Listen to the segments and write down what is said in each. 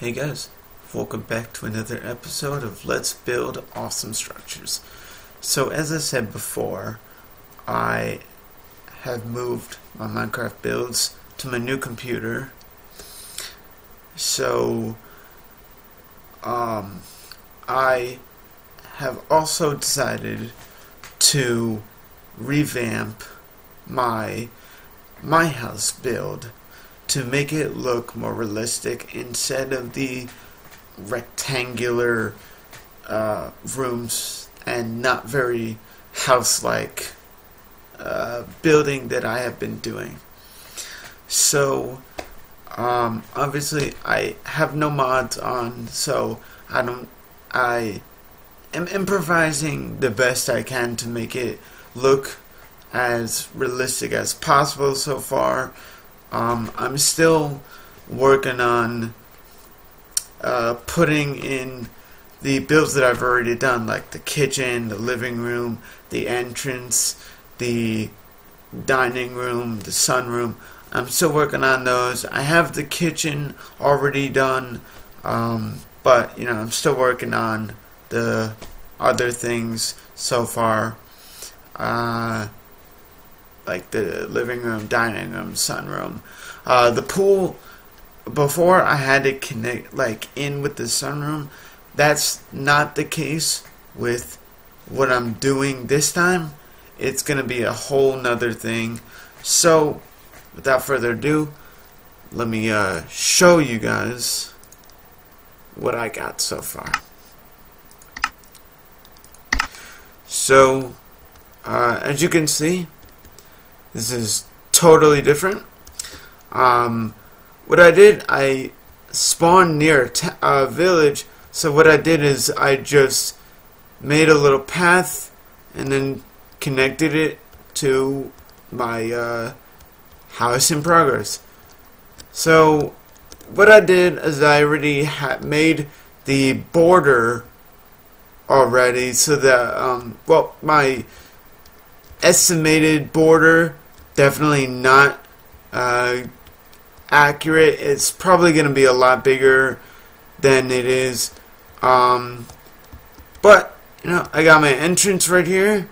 Hey guys, welcome back to another episode of Let's Build Awesome Structures. So as I said before, I have moved my Minecraft builds to my new computer. So I have also decided to revamp my house build to make it look more realistic instead of the rectangular rooms and not very house-like building that I have been doing. So obviously I have no mods on, so I am improvising the best I can to make it look as realistic as possible so far. I'm still working on putting in the builds that I've already done, like the kitchen, the living room, the entrance, the dining room, the sunroom. I'm still working on those. I have the kitchen already done, but I'm still working on the other things so far. Like the living room, dining room, sunroom. The pool, before I had to connect in with the sunroom. That's not the case with what I'm doing this time. It's gonna be a whole nother thing. So without further ado, let me show you guys what I got so far. So as you can see, this is totally different. What I did, I spawned near a village, so what I did is I just made a little path and then connected it to my house in progress. So what I did is I already had made the border already, so that my estimated border, definitely not accurate. It's probably going to be a lot bigger than it is. But I got my entrance right here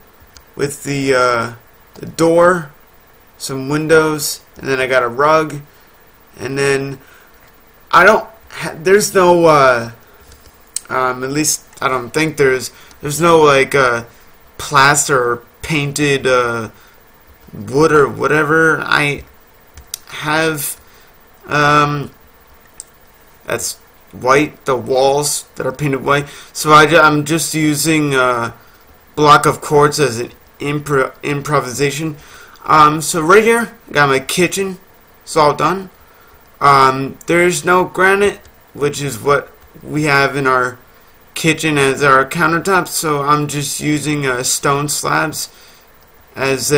with the door, some windows, and then I got a rug, and then there's no at least I don't think there's no plaster or painted wood or whatever. I have that's white, the walls that are painted white, so I'm just using a block of quartz as an improvisation. So right here I got my kitchen. It's all done. There's no granite, which is what we have in our kitchen as our countertops, so I'm just using stone slabs as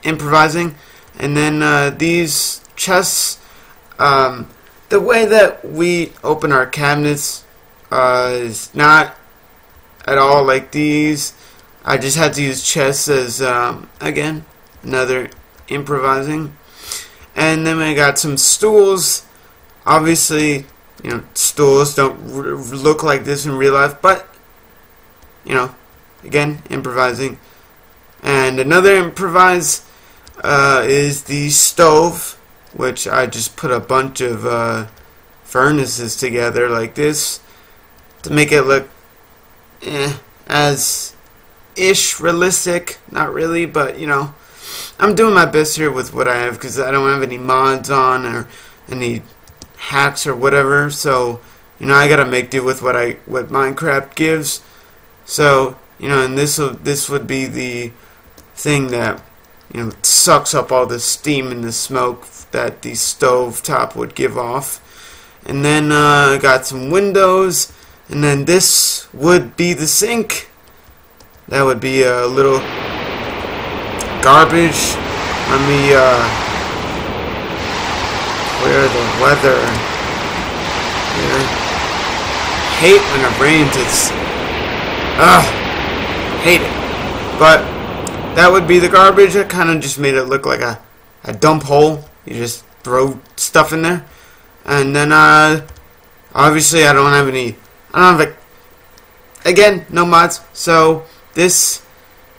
improvising. And then these chests, the way that we open our cabinets is not at all like these. I just had to use chests as again, another improvising. And then I got some stools. Obviously, stools don't look like this in real life, but again, improvising. And another improvise is the stove, which I just put a bunch of furnaces together like this to make it look as ish realistic. Not really, but I'm doing my best here with what I have, because I don't have any mods on or any hacks or whatever, so I gotta make do with what Minecraft gives. So and this would be the thing that sucks up all the steam and the smoke that the stove top would give off. And then I got some windows, and then this would be the sink. That would be a little garbage. Let me clear the weather here. Hate when it rains. It's hate it. But that would be the garbage. I kind of just made it look like a dump hole. You just throw stuff in there. And then, obviously I don't have again, no mods. So, this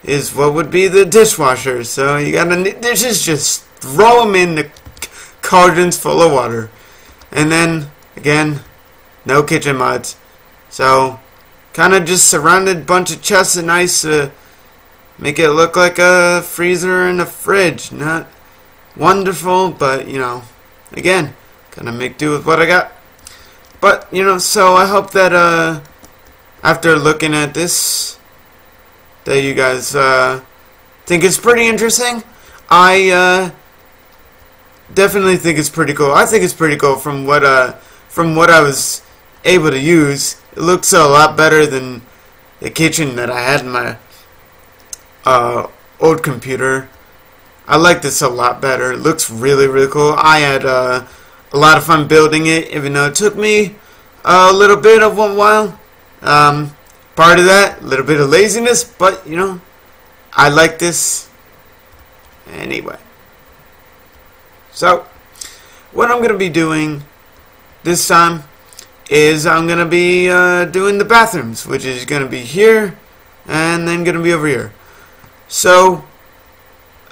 is what would be the dishwasher. So, you gotta, just throw them in the cauldrons full of water. And then, again, no kitchen mods. So, kind of just surrounded bunch of chests of ice to make it look like a freezer and a fridge. Not wonderful, but, you know, again, kind of make do with what I got. But, you know, so I hope that, after looking at this, that you guys, think it's pretty interesting. I, definitely think it's pretty cool. I think it's pretty cool from what I was able to use. It looks a lot better than the kitchen that I had in my old computer. I like this a lot better. It looks really, really cool. I had a lot of fun building it, even though it took me a little bit of a while. Part of that, a little bit of laziness, but, you know, I like this anyway. So, what I'm going to be doing this time is I'm going to be doing the bathrooms, which is going to be here and then going to be over here. So,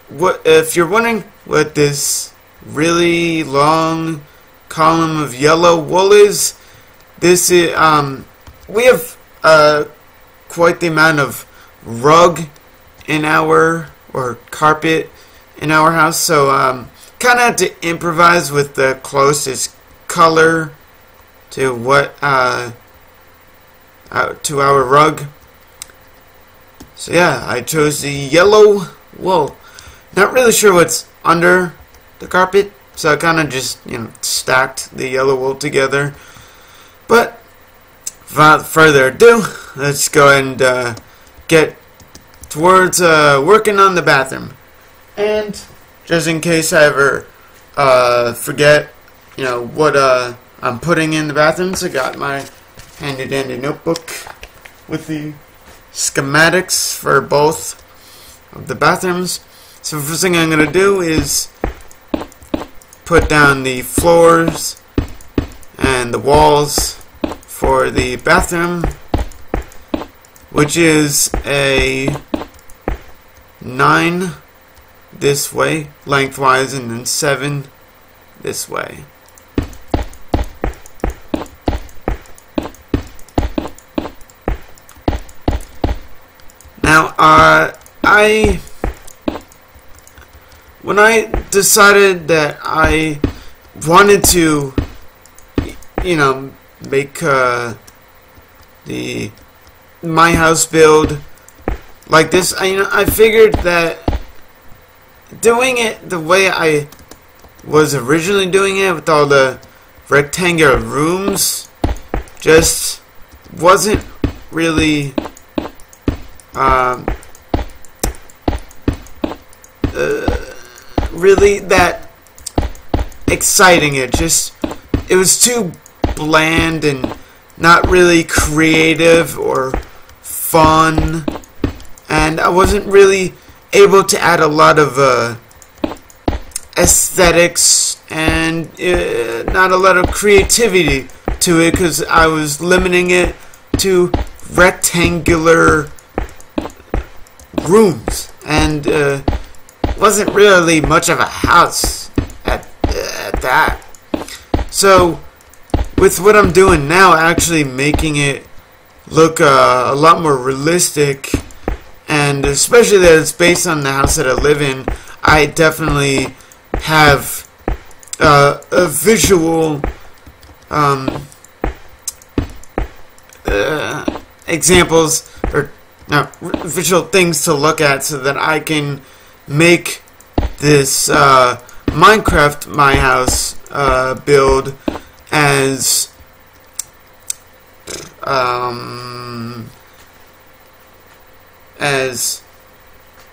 what if you're wondering what this really long column of yellow wool is, this is, we have quite the amount of rug in our, or carpet in our house, so kind of had to improvise with the closest color to what to our rug. So yeah, I chose the yellow wool. Not really sure what's under the carpet, so I kind of just, you know, stacked the yellow wool together. But without further ado, let's go ahead and get towards working on the bathroom. And just in case I ever forget, you know, what I'm putting in the bathrooms, I got my handy dandy notebook with the schematics for both of the bathrooms. So the first thing I'm going to do is put down the floors and the walls for the bathroom, which is a 9 this way lengthwise and then 7 this way. Now when I decided that I wanted to, you know, make my house build like this, I figured that doing it the way I was originally doing it with all the rectangular rooms just wasn't really really that exciting. It was too bland and not really creative or fun, and I wasn't really able to add a lot of aesthetics and not a lot of creativity to it because I was limiting it to rectangular rooms, and wasn't really much of a house at that. So with what I'm doing now, actually making it look a lot more realistic, and especially that it's based on the house that I live in, I definitely have a visual examples or visual things to look at so that I can make this Minecraft My House build as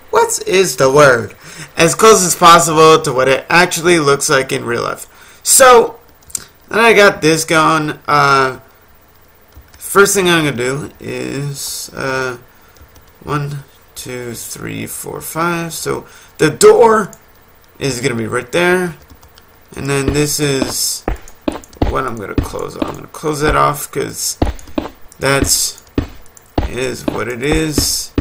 what is the word? As close as possible to what it actually looks like in real life. So, then I got this going. First thing I'm going to do is 1, 2, 3, 4, 5. So, the door is going to be right there. And then this is what I'm going to close off. I'm going to close that off because that's what it is.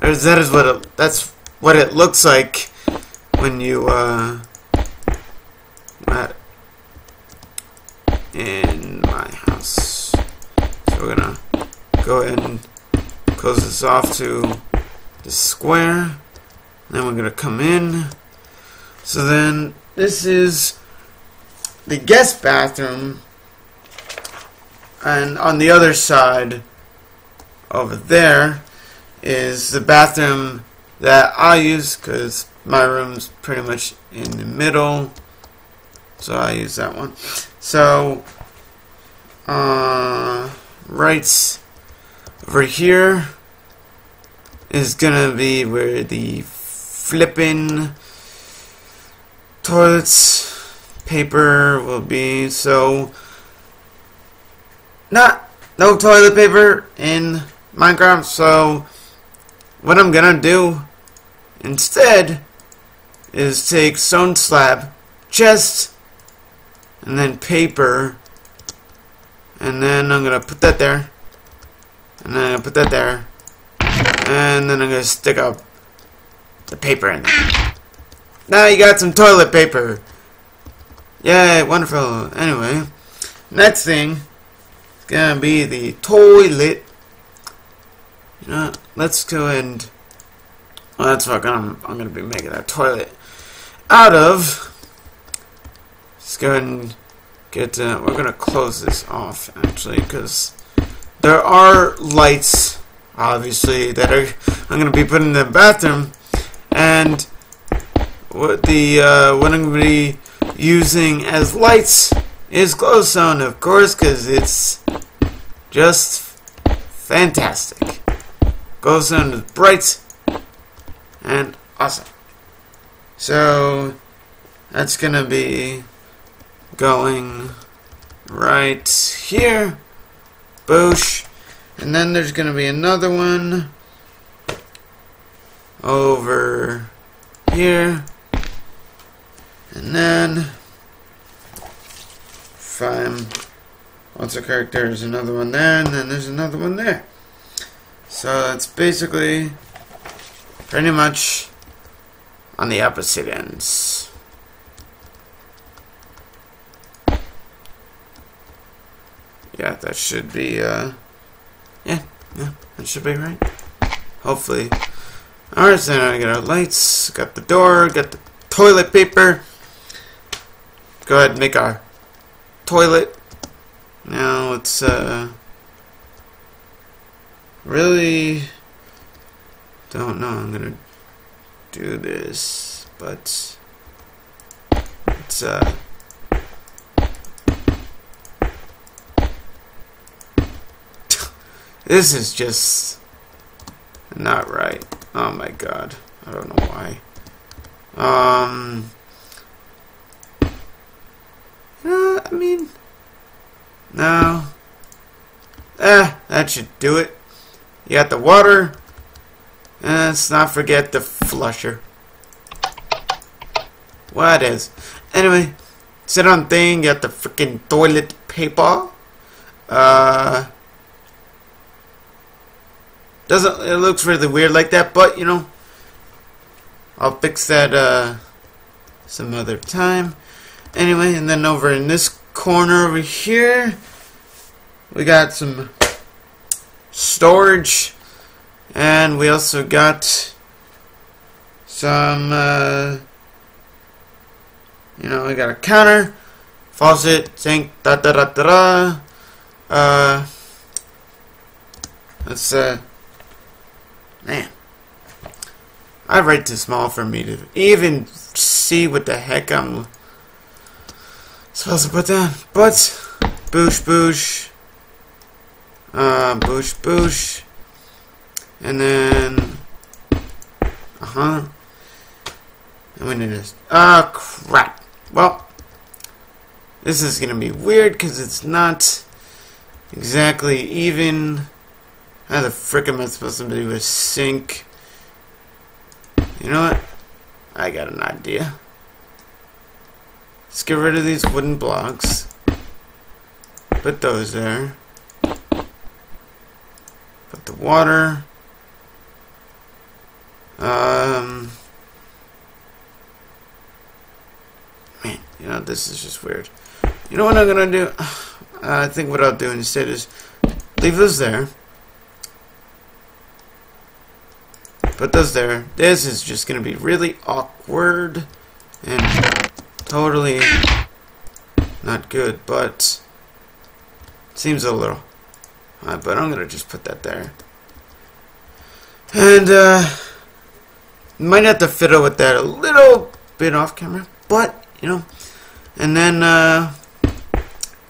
That's what it looks like when you in my house. So we're gonna go ahead and close this off to the square. Then we're gonna come in. So then this is the guest bathroom, and on the other side over there is the bathroom that I use because my room's pretty much in the middle, so I use that one. So right over here is gonna be where the flipping toilets paper will be. So no toilet paper in Minecraft, so what I'm gonna do instead is take stone slab, chest, and then paper, and then I'm gonna put that there, and then I'm gonna put that there, and then I'm gonna stick up the paper in there. Now you got some toilet paper. Yay, wonderful. Anyway, next thing is gonna be the toilet. You know, let's go and that's what I'm gonna be making that toilet out of. Let's go ahead and get. We're gonna close this off actually because there are lights, obviously, that I'm gonna be putting in the bathroom, and what I'm gonna be using as lights is glowstone, of course, because it's just fantastic. Glowstone is bright and awesome. So that's gonna be going right here. Boosh. And then there's gonna be another one over here. And then once a character, there's another one there, and then there's another one there. So it's basically pretty much on the opposite ends. Yeah, that should be, yeah, that should be right. Hopefully. Alright, so now I got our lights, got the door, got the toilet paper. Go ahead and make our toilet. Now it's, really don't know. I'm gonna do this, but it's this is just not right. Oh my god, I don't know why. I mean, no. That should do it. You got the water, and let's not forget the flusher. What is? Anyway, sit on thing. You got the freaking toilet paper. It looks really weird like that, but you know, I'll fix that some other time. Anyway, and then over in this corner over here, we got some storage, and we also got some you know, we got a counter, faucet, sink, let's man, I write too small for me to even see what the heck I'm supposed to put down. But boosh boosh, boosh boosh, and then and we need this. Crap. Well, this is gonna be weird because it's not exactly even. How the frick am I supposed to do a sink? You know what? I got an idea. Let's get rid of these wooden blocks. Put those there. Put the water. Man, you know, this is just weird. You know what I'm gonna do? I think what I'll do instead is leave those there. Put those there. This is just gonna be really awkward and totally not good, but seems a little. But I'm gonna just put that there. And might have to fiddle with that a little bit off camera, but you know. And then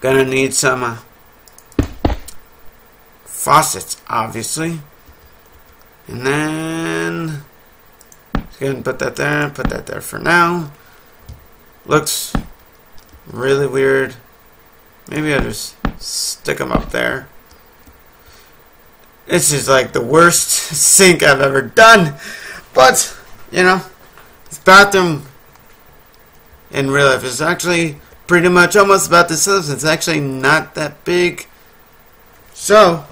gonna need some faucets, obviously. And then just gonna put that there for now. Looks really weird. Maybe I'll just stick them up there. This is like the worst sink I've ever done. But, you know, this bathroom in real life is actually pretty much almost about the size. It's actually not that big. So,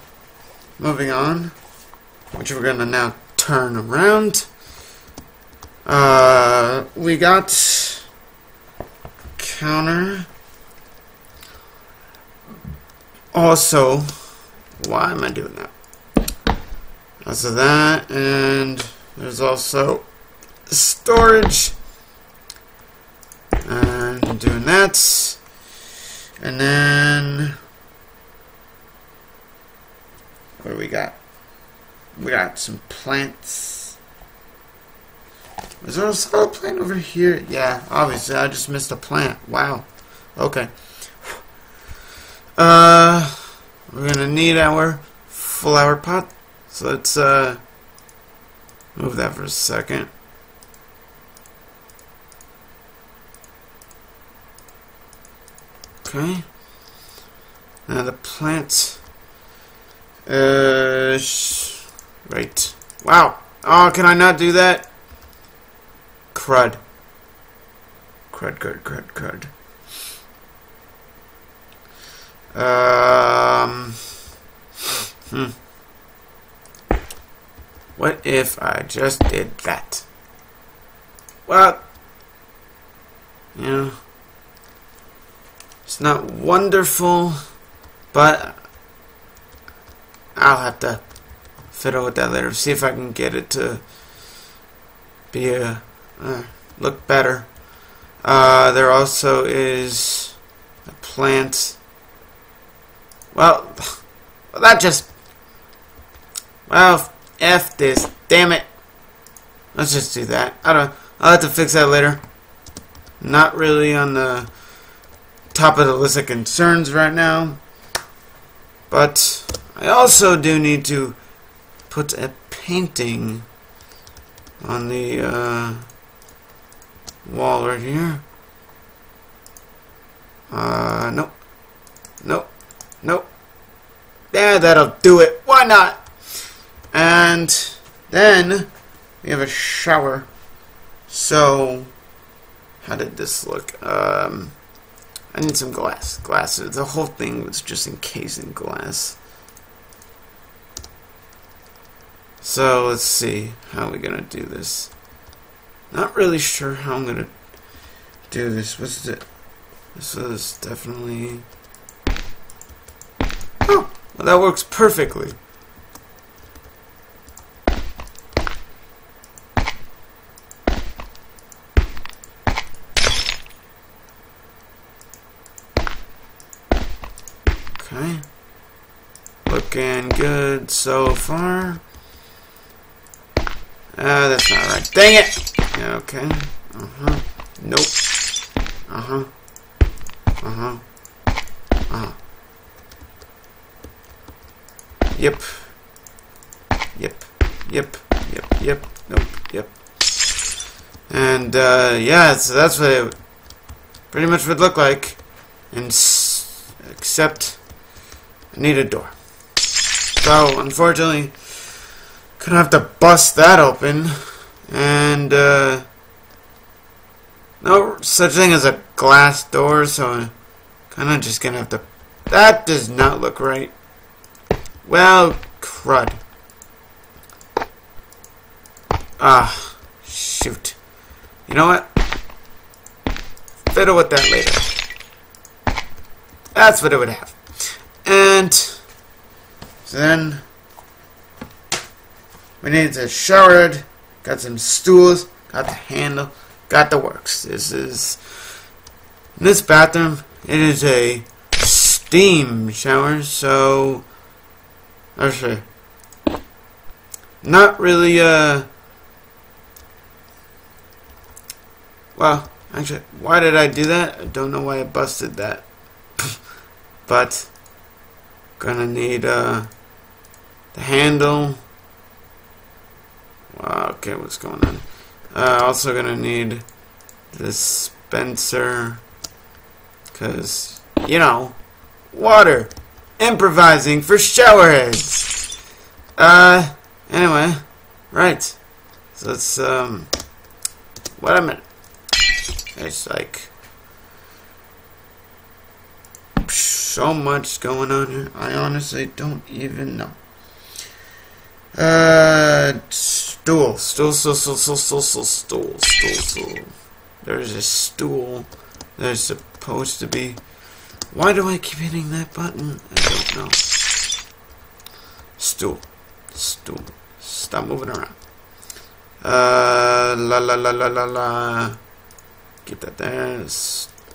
moving on, which we're going to now turn around. We got counter. Also, why am I doing that? Also that, and there's also storage. And I'm doing that. And then what do we got? We got some plants. Is there also a plant over here? Yeah, obviously I just missed a plant. Wow. Okay. We're gonna need our flower pot. So let's move that for a second. Okay. Now the plant. Right. Wow. Oh, can I not do that? Crud. Crud. What if I just did that? Well, you know, it's not wonderful, but I'll have to fiddle with that later. See if I can get it to be look better. There also is a plant. Well, that just. Well, F this. Damn it. Let's just do that. I'll have to fix that later. Not really on the top of the list of concerns right now. But I also do need to put a painting on the wall right here. Nope. Yeah, that'll do it. Why not? And then we have a shower. So, how did this look? I need some glass. The whole thing was just encased in glass. So, let's see. How are we going to do this? Not really sure how I'm going to do this. What's it? This was definitely... Oh! Well, that works perfectly. Okay. Looking good so far. That's not right. Dang it! Okay. Nope. Yep. Nope. Yep. And, yeah, so that's what it pretty much would look like. Except I need a door. So, unfortunately, gonna have to bust that open. And, no such thing as a glass door, so I'm kind of just gonna have to. That does not look right. Well, crud. Ah, shoot. You know what? Fiddle with that later. That's what it would have. And so then we need a shower head, got some stools, got the handle, got the works. This is in this bathroom. It is a steam shower, so actually not really well, actually, why did I do that? I don't know why I busted that. But gonna need the handle. Okay, what's going on? Also gonna need the dispenser, cause you know, water, improvising for shower heads. Anyway, right. So let's wait a minute. It's like so much going on here. I honestly don't even know. Stool. There's a stool. There's supposed to be. Why do I keep hitting that button? I don't know. Stool. Stop moving around. La. Get that there.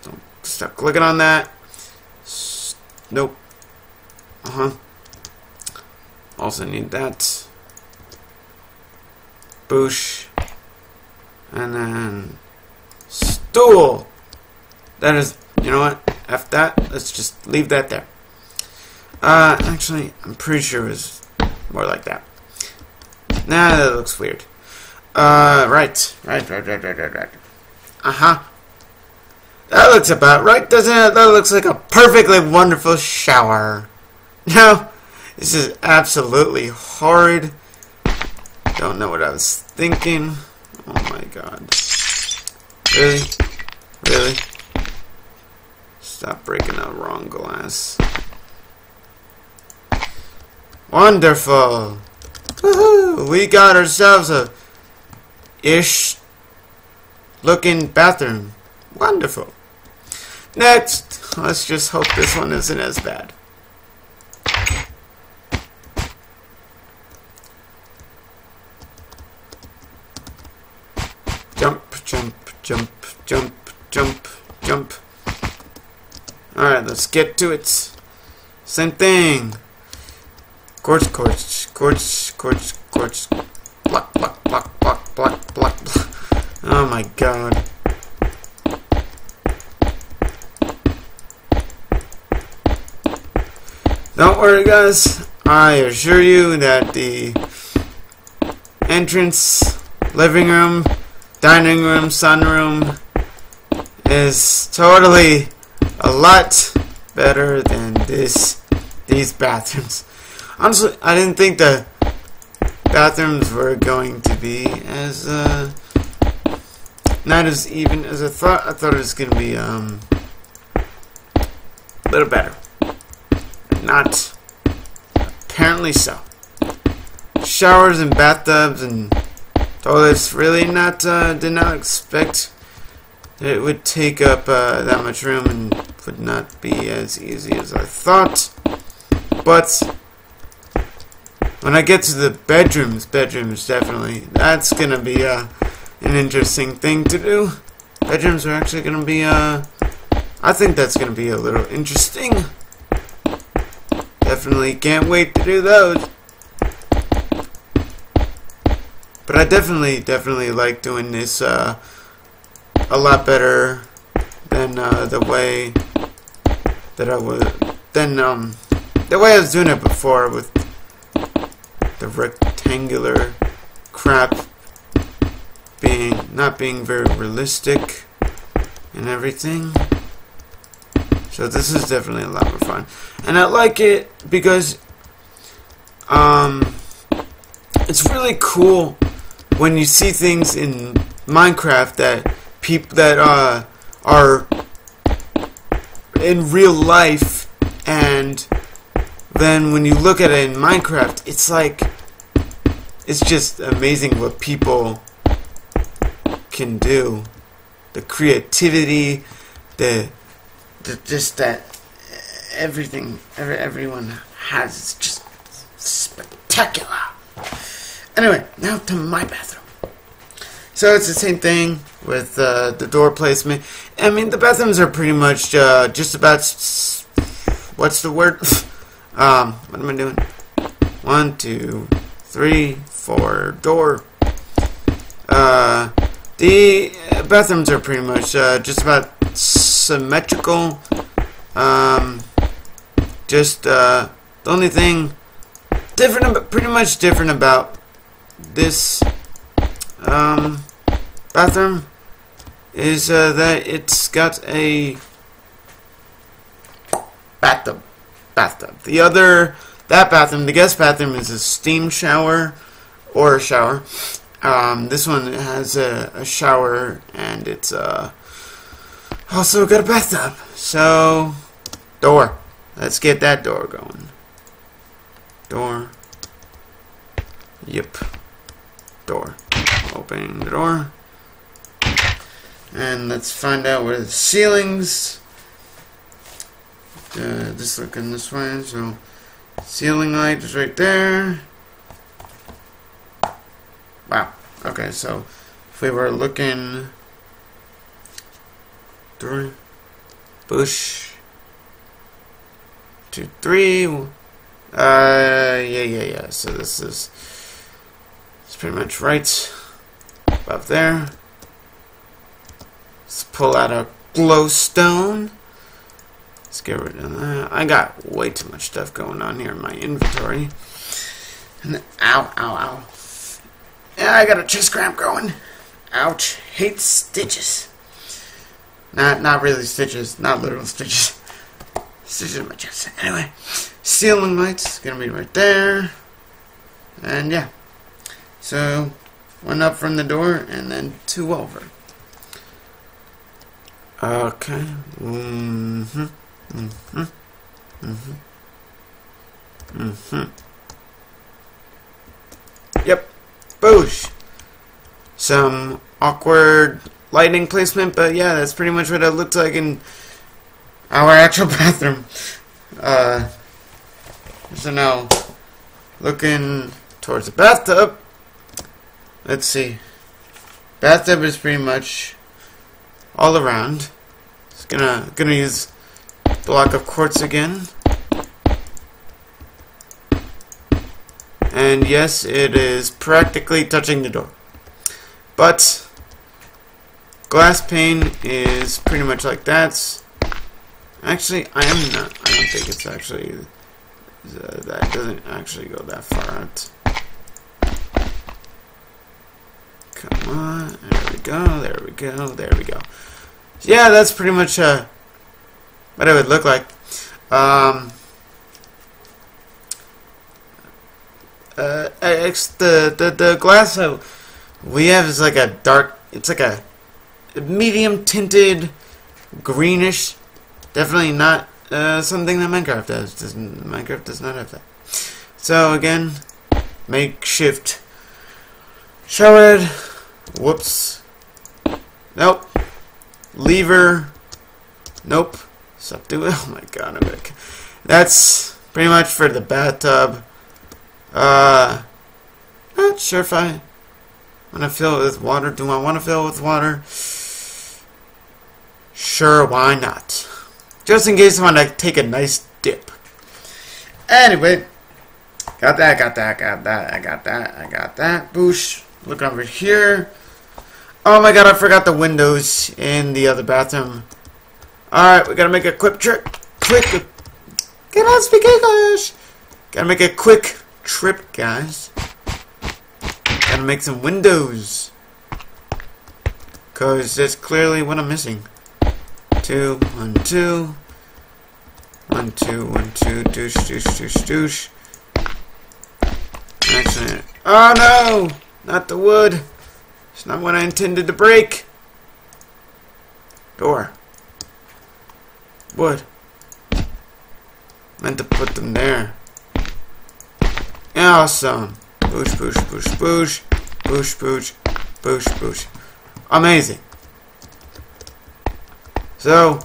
Don't stop clicking on that. Nope. Also need that. Boosh. And then stool. That is, you know what? F that. Let's just leave that there. Actually, I'm pretty sure it was more like that. Nah, that looks weird. Right. That looks about right, doesn't it? That looks like a perfectly wonderful shower. No, this is absolutely horrid. Don't know what I was thinking. Oh my god. Really? Stop breaking that wrong glass. Wonderful. Woohoo! We got ourselves a ish looking bathroom. Wonderful. Next, let's just hope this one isn't as bad. Jump. Alright, let's get to it. Same thing. Quartz. Block. Oh my god. Don't worry, guys. I assure you that the entrance, living room, dining room, sunroom is totally a lot better than these bathrooms. Honestly, I didn't think the bathrooms were going to be as not as even as I thought. I thought it was going to be a little better. Not apparently so. Showers and bathtubs and toilets really not did not expect that it would take up that much room and would not be as easy as I thought. But when I get to the bedrooms definitely, that's gonna be an interesting thing to do. Bedrooms are actually gonna be I think that's gonna be a little interesting. Definitely can't wait to do those. But I definitely like doing this a lot better than the way that I was the way I was doing it before with the rectangular crap not being very realistic and everything. So this is definitely a lot more fun. And I like it because it's really cool when you see things in Minecraft that people that are in real life, and then when you look at it in Minecraft, it's like, it's just amazing what people can do. The creativity, the just that everyone has, it's just spectacular. Anyway, now to my bathroom. So it's the same thing with the door placement. I mean, the bathrooms are pretty much just about, what's the word? What am I doing? 1, 2, 3, 4, door. The bathrooms are pretty much just about symmetrical. Just the only thing pretty much different about this bathroom is that it's got a bathtub. That bathroom, the guest bathroom, is a steam shower or a shower. This one has a shower, and it's also got a bathtub. So, door. Let's get that door going. Door. Yep. Door. Opening the door. And let's find out where the ceilings. Just looking this way. So, ceiling light is right there. Wow. Okay, so if we were looking through bush 2, 3. Yeah. So this is, it's pretty much right above there. Let's pull out a glowstone. Let's get rid of that. I got way too much stuff going on here in my inventory. And ow. Yeah, I got a chest cramp going. Ouch. Hate stitches. Not really stitches. Not literal stitches. Stitches in my chest. Anyway, ceiling lights gonna be right there. And yeah. So, 1 up from the door and then 2 over. Okay. Yep. Boosh. Some awkward lighting placement, but yeah, that's pretty much what it looked like in our actual bathroom. So now, looking towards the bathtub, let's see. Bathtub is pretty much all around. It's gonna use block of quartz again. And yes, it is practically touching the door. But glass pane is pretty much like that. Actually, I don't think it's actually that doesn't actually go that far out. Come on, there we go. Yeah, that's pretty much what it would look like. The glass we have is like a dark, it's like a medium tinted greenish. Definitely not something that Minecraft has. Minecraft does not have that. So again, makeshift shower head. Whoops. Nope. Lever. Nope. Subdue it. Oh my god, I'm gonna. That's pretty much for the bathtub. Not sure if I want to fill it with water. Do I want to fill it with water? Sure, why not? Just in case I want to take a nice dip. Anyway, got that. Boosh. Look over here. Oh my god, I forgot the windows in the other bathroom. Alright, we gotta make a quick trip. Cannot speak English. Gotta make a quick trip, guys. Gotta make some windows. Cause that's clearly what I'm missing. 2, 1, 2. 1, 2, 1, 2. Douche. Excellent. Oh no! Not the wood. It's not what I intended to break. Door. Wood. Meant to put them there. Awesome. Boosh, boosh, boosh, boosh. Boosh, boosh, boosh, boosh. Amazing. So,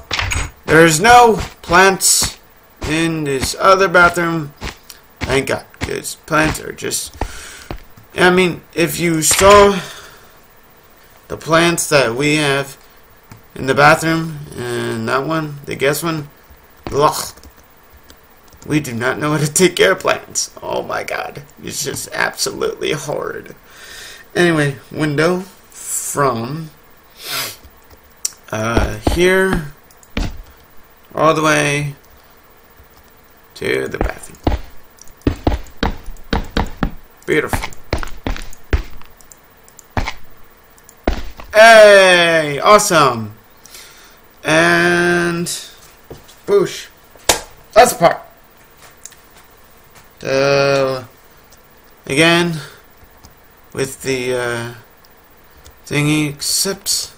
there's no plants in this other bathroom. Thank God. Because plants are just... I mean, if you saw the plants that we have in the bathroom and that one, the guest one, ugh. We do not know how to take care of plants. Oh my God. It's just absolutely horrid. Anyway, window from here all the way to the bathroom. Beautiful. Hey! Awesome! And boosh. That's the part. Again, with the thingy, except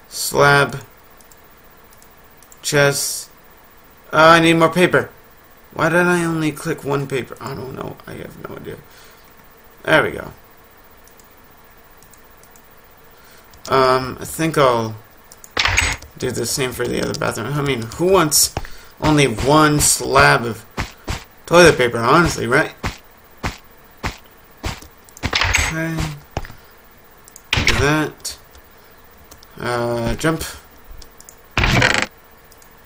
slab, chest. I need more paper. Why did I only click one paper? I don't know. I have no idea. There we go. I think I'll do the same for the other bathroom. I mean, who wants only one slab of toilet paper, honestly, right? Okay. Do that. Jump.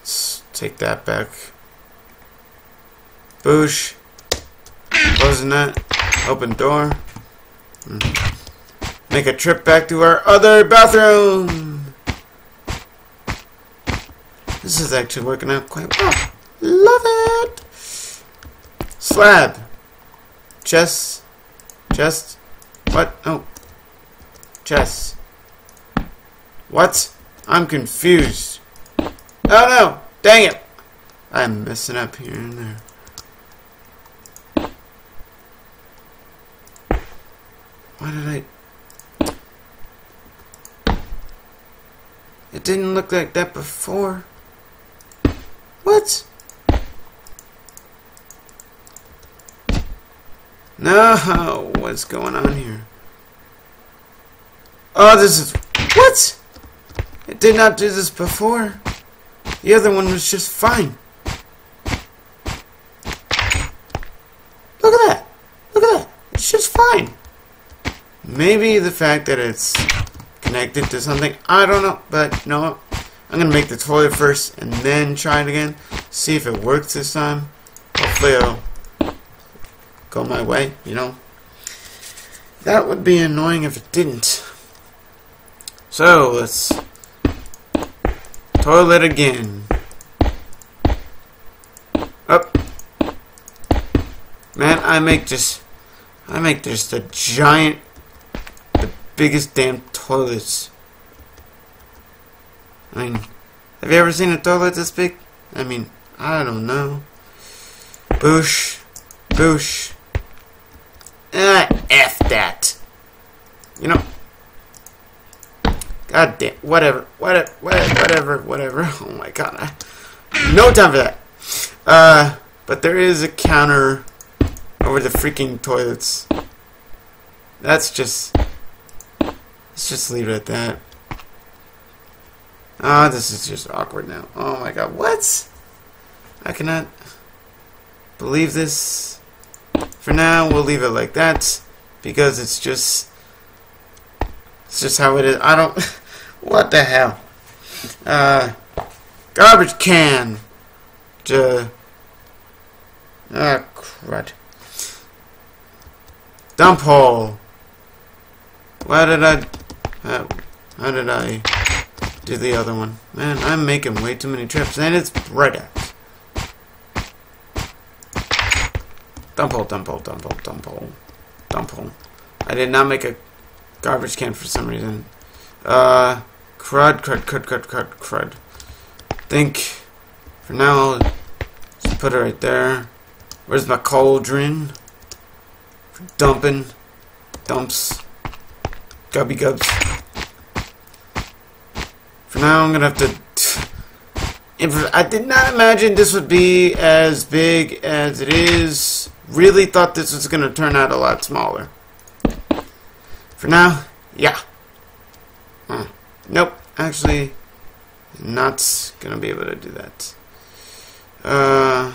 Let's take that back. Boosh. Closing that. Open door. Make a trip back to our other bathroom. This is actually working out quite well. Love it. Slab. Chest. Chest. What? Oh. Chest. What? I'm confused. Oh no! Dang it! I'm messing up here and there. Why did I... It didn't look like that before. What? No, what's going on here? Oh, this is... What? It did not do this before. The other one was just fine. Look at that. Look at that. It's just fine. Maybe the fact that it's connected to something, I don't know, but you know what? I'm gonna make the toilet first and then try it again. See if it works this time. Hopefully it'll go my way, you know. That would be annoying if it didn't. So let's toilet again. Up. Man, I make just a giant, the biggest damn toilets. I mean, have you ever seen a toilet this big? I mean, I don't know. Boosh. Boosh. F that. You know. God damn. Whatever. Whatever. Oh my god. No time for that. But there is a counter over the freaking toilets. That's just... Let's just leave it at that. Ah, this is just awkward now. Oh my god, what? I cannot believe this. For now, we'll leave it like that because it's just how it is. I don't... What the hell? Garbage can. Ah, crud. Dump hole. Why did I... how did I do the other one? Man, I'm making way too many trips, and it's right at. Dump hole, dump hole, dump hole, dump hole, dump hole. I did not make a garbage can for some reason. Crud. Think, for now, I'll just put it right there. Where's my cauldron? For dumping. Dumps. Gubby gubs. For now, I'm gonna have to... I did not imagine this would be as big as it is. Really thought this was gonna turn out a lot smaller. For now, yeah. Nope, actually, not gonna be able to do that. Gonna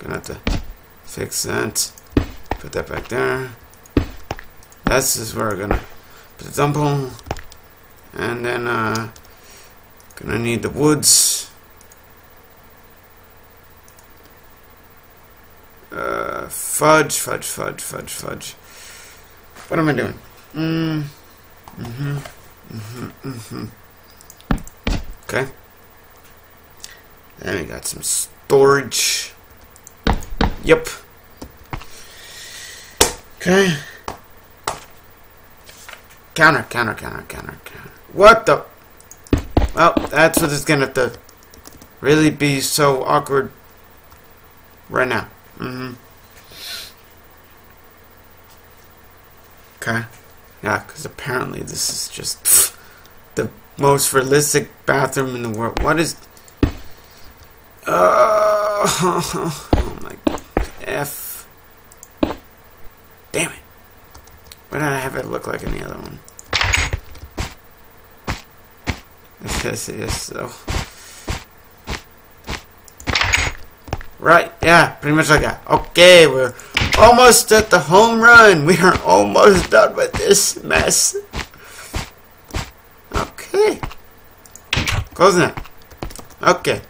have to fix that. Put that back there. This is where we're gonna put the dump hole. And then, gonna need the woods. Fudge. What am I doing? Okay. Then we got some storage. Yep. Okay. Counter. What the? Well, that's what it's gonna have to really be so awkward right now. Okay. Yeah, because apparently this is just the most realistic bathroom in the world. What is... oh my... F. Damn it. Why did I have it look like any other one? This is so... Right, yeah, pretty much like that. Okay, we're almost at the home run. We are almost done with this mess. Okay. Closing it. Okay.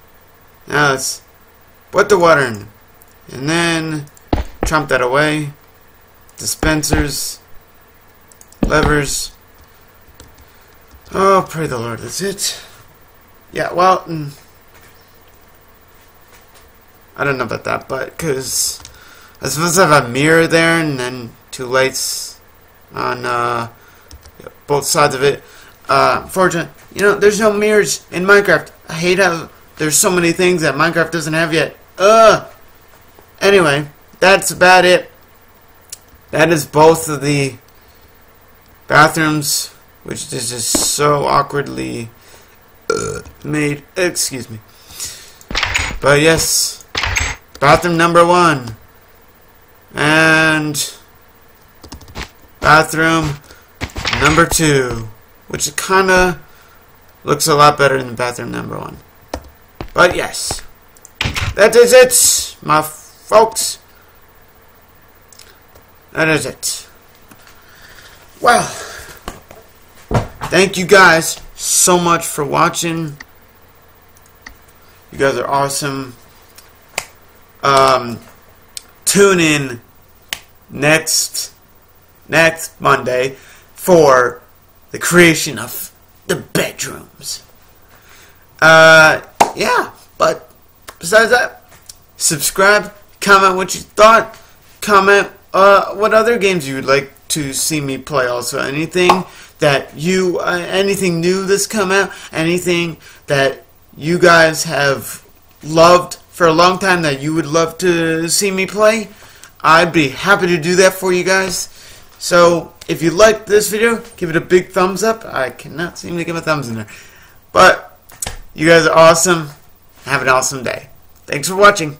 Now let's put the water in. And then chomp that away. Dispensers. Levers. Oh, pray the Lord, that's it. Yeah, well... I don't know about that, but because I suppose I have a mirror there and then two lights on both sides of it. Unfortunately, you know, there's no mirrors in Minecraft. I hate how there's so many things that Minecraft doesn't have yet. Anyway, that's about it. That is both of the bathrooms, which is just so awkwardly made. Excuse me. But yes. Bathroom number 1 and bathroom number 2, which kinda looks a lot better than bathroom number 1. But yes, that is it, my folks. That is it. Well, thank you guys so much for watching. You guys are awesome. Tune in next Monday for the creation of the bedrooms. Yeah, but besides that, subscribe, comment what you thought, comment what other games you would like to see me play. Also, anything that you, anything new that's come out, anything that you guys have loved for a long time that you would love to see me play, I'd be happy to do that for you guys. So if you liked this video, give it a big thumbs up. I cannot seem to get my thumbs in there. But you guys are awesome. Have an awesome day. Thanks for watching.